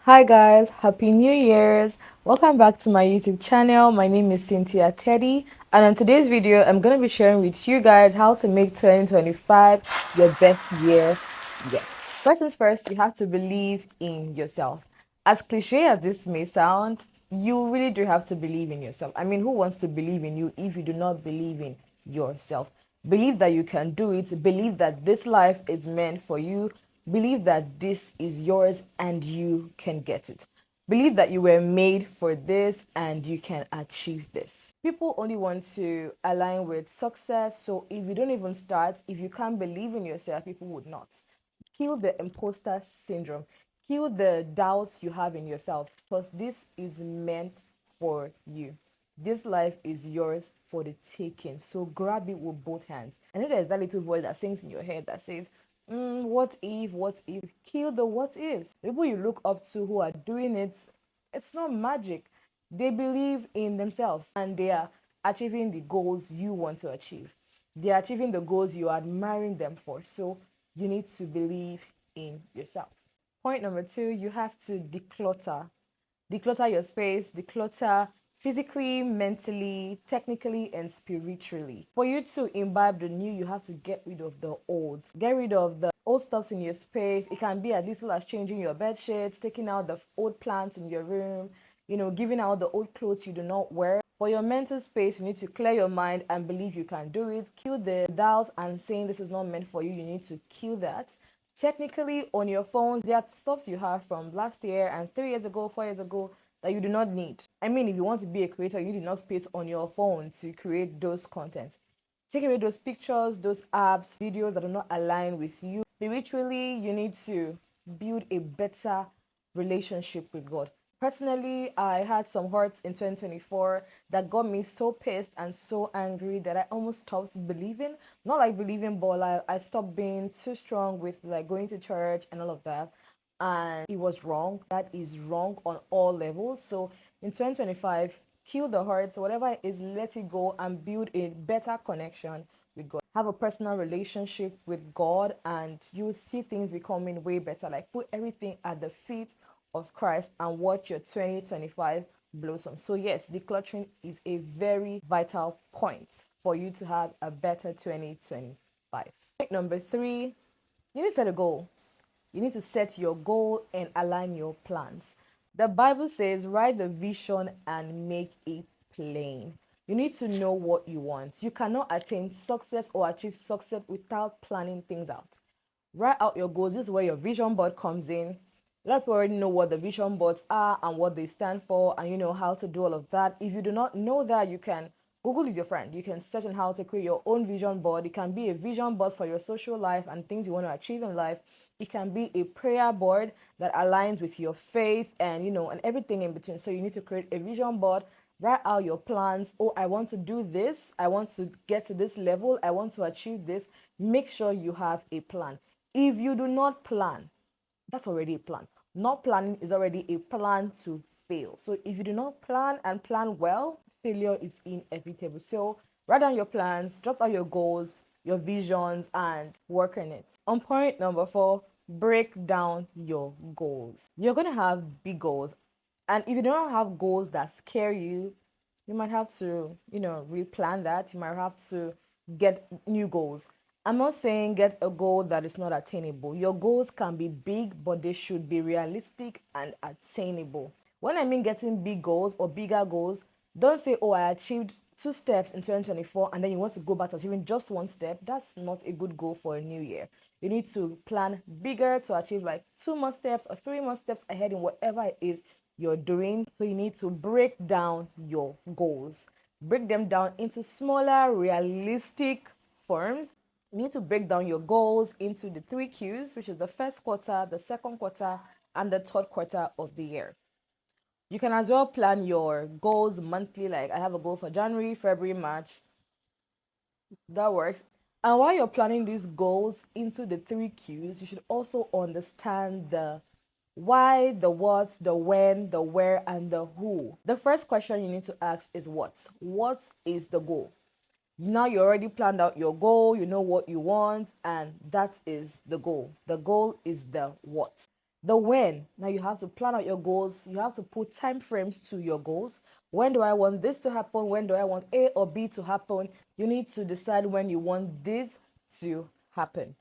Hi guys, happy New Year's. Welcome back to my YouTube channel. My name is Cynthia Teddy, and in today's video I'm going to be sharing with you guys how to make 2025 your best year yet. First things first, you have to believe in yourself. As cliche as this may sound, you really do have to believe in yourself. I mean, who wants to believe in you if you do not believe in yourself? Believe that you can do it. Believe that this life is meant for you. Believe that this is yours and you can get it. Believe that you were made for this and you can achieve this. People only want to align with success. So if you don't even start, if you can't believe in yourself, people would not. Kill the imposter syndrome. Kill the doubts you have in yourself because this is meant for you. This life is yours for the taking. So grab it with both hands. I know there's that little voice that sings in your head that says, what if, what if? Kill the what ifs. People you look up to who are doing it, it's not magic. They believe in themselves and they are achieving the goals you want to achieve. They are achieving the goals you are admiring them for. So you need to believe in yourself. Point number two, you have to declutter. Declutter your space, declutter physically, mentally, technically, and spiritually. For you to imbibe the new, you have to get rid of the old. Get rid of the old stuffs in your space. It can be as little as changing your bed sheets, taking out the old plants in your room, giving out the old clothes you do not wear. For your mental space, you need to clear your mind and believe you can do it. Kill the doubt and saying this is not meant for you. You need to kill that. Technically, on your phones, there are stuffs you have from last year and 3 years ago, 4 years ago that you do not need. I mean, if you want to be a creator, you need enough space on your phone to create those content. Take away those pictures, those apps, videos that do not align with you. Spiritually, you need to build a better relationship with God. Personally, I had some hurts in 2024 that got me so pissed and so angry that I almost stopped believing. Not like believing, but like I stopped being too strong with like going to church and all of that. And it was wrong. That is wrong on all levels. So in 2025, kill the hurts, whatever it is, let it go and build a better connection with God. Have a personal relationship with God, and you see things becoming way better. Like put everything at the feet of Christ and watch your 2025 blossom. So yes, decluttering is a very vital point for you to have a better 2025. Point number three, you need to set a goal. You need to set your goal and align your plans. The Bible says, write the vision and make it plain. You need to know what you want. You cannot attain success or achieve success without planning things out. Write out your goals. This is where your vision board comes in. A lot of people already know what the vision boards are and what they stand for, and you know how to do all of that. If you do not know that, you can Google is your friend. You can search on how to create your own vision board. It can be a vision board for your social life and things you want to achieve in life. It can be a prayer board that aligns with your faith and and everything in between. So you need to create a vision board, write out your plans. Oh, I want to do this. I want to get to this level. I want to achieve this. Make sure you have a plan. If you do not plan, that's already a plan. Not planning is already a plan to fail. So if you do not plan and plan well, failure is inevitable. So write down your plans, drop out your goals, your visions, and work on it. On point number four, break down your goals. You're going to have big goals. And if you don't have goals that scare you, you might have to, replan that. You might have to get new goals. I'm not saying get a goal that is not attainable. Your goals can be big, but they should be realistic and attainable. When I mean getting big goals or bigger goals, don't say, oh, I achieved 2 steps in 2024 and then you want to go back to achieving just 1 step. That's not a good goal for a new year. You need to plan bigger to achieve like 2 more steps or 3 more steps ahead in whatever it is you're doing. So you need to break down your goals, break them down into smaller, realistic forms. You need to break down your goals into the 3 Qs, which is the first quarter, the second quarter, and the third quarter of the year. You can as well plan your goals monthly, like I have a goal for January, February, March. That works. And while you're planning these goals into the 3 Qs, you should also understand the why, the what, the when, the where, and the who. The first question you need to ask is what? What is the goal? Now you already planned out your goal, you know what you want, and that is the goal. The goal is the what. The when, now you have to plan out your goals. You have to put time frames to your goals. When do I want this to happen? When do I want A or B to happen? You need to decide when you want this to happen.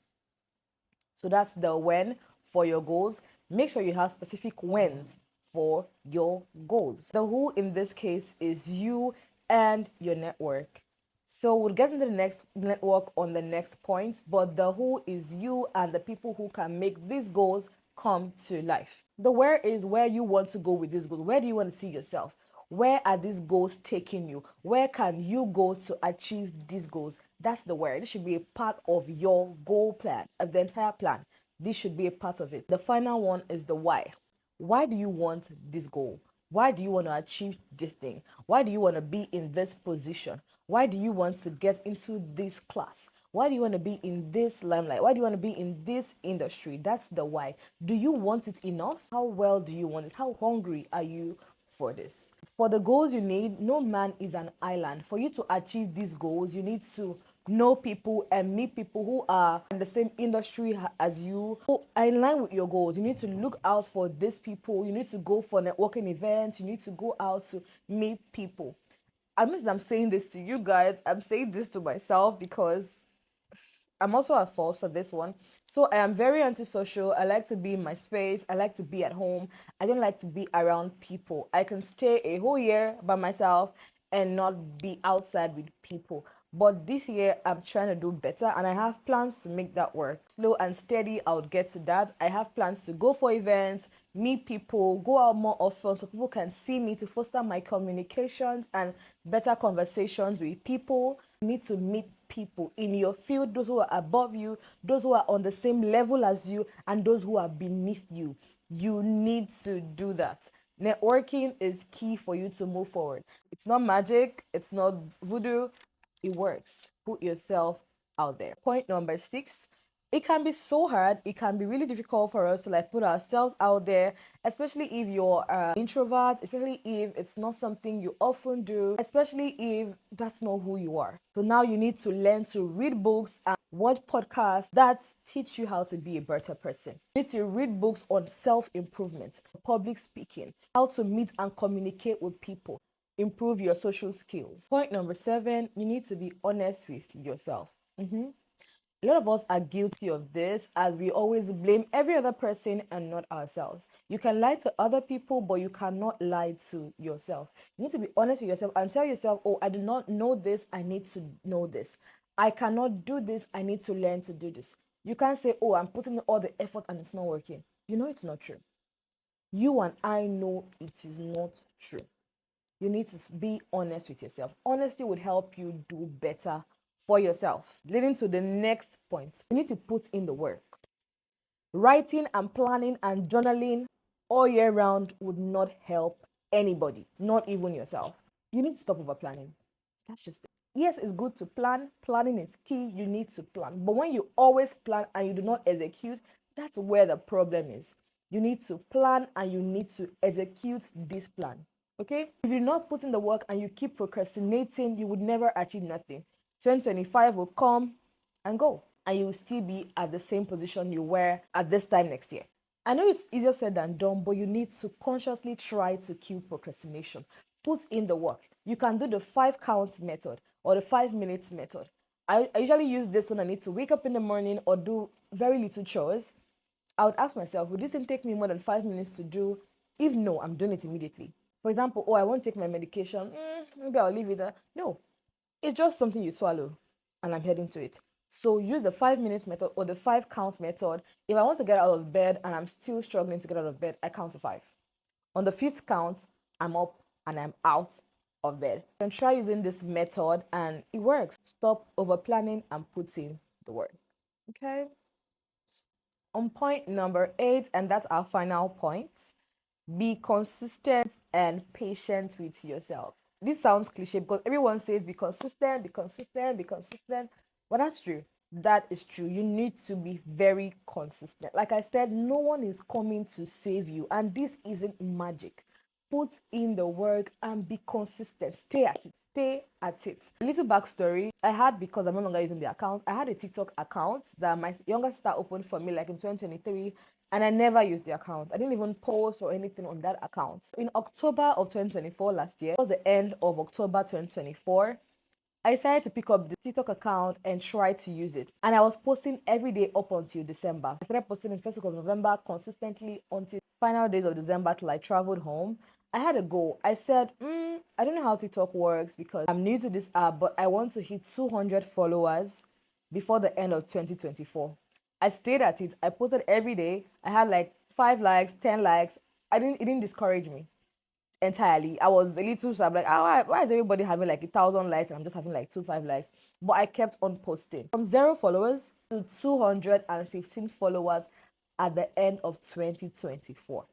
So that's the when for your goals. Make sure you have specific whens for your goals. The who in this case is you and your network. So we'll get into the next network on the next point, but the who is you and the people who can make these goals come to life. The where is where you want to go with this goal. Where do you want to see yourself? Where are these goals taking you? Where can you go to achieve these goals? That's the where. This should be a part of your goal plan, of the entire plan. This should be a part of it. The final one is the why. Why do you want this goal? Why do you want to achieve this thing? Why do you want to be in this position? Why do you want to get into this class? Why do you want to be in this limelight? Why do you want to be in this industry? That's the why. Do you want it enough? How well do you want it? How hungry are you for this? For the goals you need, no man is an island. For you to achieve these goals, you need to know people and meet people who are in the same industry as you, who are in line with your goals. You need to look out for these people. You need to go for networking events. You need to go out to meet people. As much as I'm saying this to you guys, I'm saying this to myself because I'm also at fault for this one. So I am very antisocial. I like to be in my space. I like to be at home. I don't like to be around people. I can stay a whole year by myself and not be outside with people. But this year I'm trying to do better and I have plans to make that work. Slow and steady, I'll get to that. I have plans to go for events, meet people, go out more often so people can see me, to foster my communications and better conversations with people. You need to meet people in your field, those who are above you, those who are on the same level as you, and those who are beneath you. You need to do that. Networking is key for you to move forward. It's not magic, it's not voodoo, it works. Put yourself out there. Point number 6, it can be so hard, it can be really difficult for us to like put ourselves out there, especially if you're an introvert, especially if it's not something you often do, especially if that's not who you are. So now you need to learn to read books and watch podcasts that teach you how to be a better person. You need to read books on self-improvement, public speaking, how to meet and communicate with people, improve your social skills. Point number 7, you need to be honest with yourself. A lot of us are guilty of this as we always blame every other person and not ourselves. You can lie to other people, but you cannot lie to yourself. You need to be honest with yourself and tell yourself, oh, I do not know this, I need to know this. I cannot do this, I need to learn to do this. You can't say, oh, I'm putting in all the effort and it's not working. You know it's not true. You and I know it is not true. You need to be honest with yourself. Honesty would help you do better for yourself. Leading to the next point, you need to put in the work. Writing and planning and journaling all year round would not help anybody, not even yourself. You need to stop over planning. That's just it. Yes, it's good to plan. Planning is key. You need to plan. But when you always plan and you do not execute, that's where the problem is. You need to plan and you need to execute this plan. Okay? If you're not putting the work and you keep procrastinating, you would never achieve nothing. 2025 will come and go, and you will still be at the same position you were at this time next year. I know it's easier said than done, but you need to consciously try to kill procrastination. Put in the work. You can do the 5 count method or the 5 minutes method. I usually use this when I need to wake up in the morning or do very little chores. I would ask myself, would this thing take me more than 5 minutes to do? If no, I'm doing it immediately. For example, oh, I won't take my medication. Maybe I'll leave it there. No, it's just something you swallow, and I'm heading to it. So use the 5 minutes method or the 5 count method. If I want to get out of bed and I'm still struggling to get out of bed, I count to 5. On the fifth count, I'm up and I'm out of bed. You can try using this method and it works. Stop over planning and put in the work. Okay. On point number 8, and that's our final point, be consistent and patient with yourself. This sounds cliche because everyone says be consistent, be consistent, be consistent. But that's true. That is true. You need to be very consistent. Like I said, no one is coming to save you, and this isn't magic. Put in the work and be consistent. Stay at it. Stay at it. A little backstory I had, because I'm no longer using the account, I had a TikTok account that my younger sister opened for me like in 2023. and I never used the account. I didn't even post or anything on that account. In October of 2024 last year, it was the end of October 2024. I decided to pick up the TikTok account and try to use it. And I was posting every day up until December. I started posting in first week of November consistently until final days of December till I traveled home. I had a goal. I said, I don't know how TikTok works because I'm new to this app, but I want to hit 200 followers before the end of 2024. I stayed at it. I posted every day. I had like 5 likes, 10 likes. It didn't discourage me entirely. I was a little sad, like, why is everybody having like 1,000 likes and I'm just having like 5 likes? But I kept on posting from 0 followers to 215 followers at the end of 2024.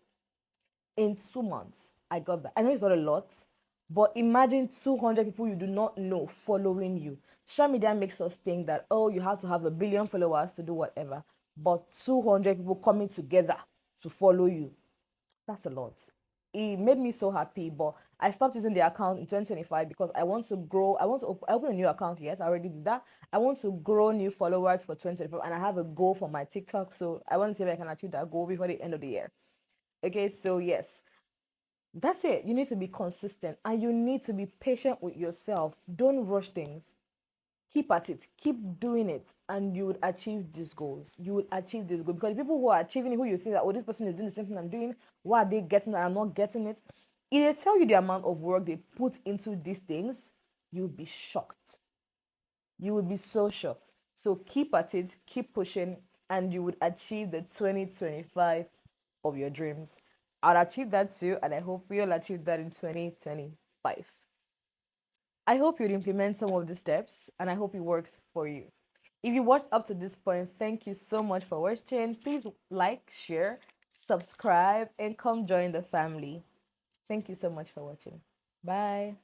In 2 months, I got that. I know it's not a lot, but imagine 200 people you do not know following you. Social media makes us think that, oh, you have to have a billion followers to do whatever, but 200 people coming together to follow you, that's a lot. It made me so happy, but I stopped using the account in 2025 because I want to grow. I want to open a new account. Yes, I already did that. I want to grow new followers for 2025, and I have a goal for my TikTok. So I want to see if I can achieve that goal before the end of the year. Okay, so yes, that's it. You need to be consistent and you need to be patient with yourself. Don't rush things. Keep at it, keep doing it, and you would achieve these goals. You will achieve this goal because the people who are achieving it, who you think that, oh, this person is doing the same thing I'm doing, why are they getting that I'm not getting it? If they tell you the amount of work they put into these things, you'll be shocked. You will be so shocked. So keep at it, keep pushing, and you would achieve the 2025 of your dreams. I'll achieve that too, and I hope we'll achieve that in 2025. I hope you'd implement some of the steps and I hope it works for you. If you watched up to this point, thank you so much for watching. Please like, share, subscribe, and come join the family. Thank you so much for watching. Bye.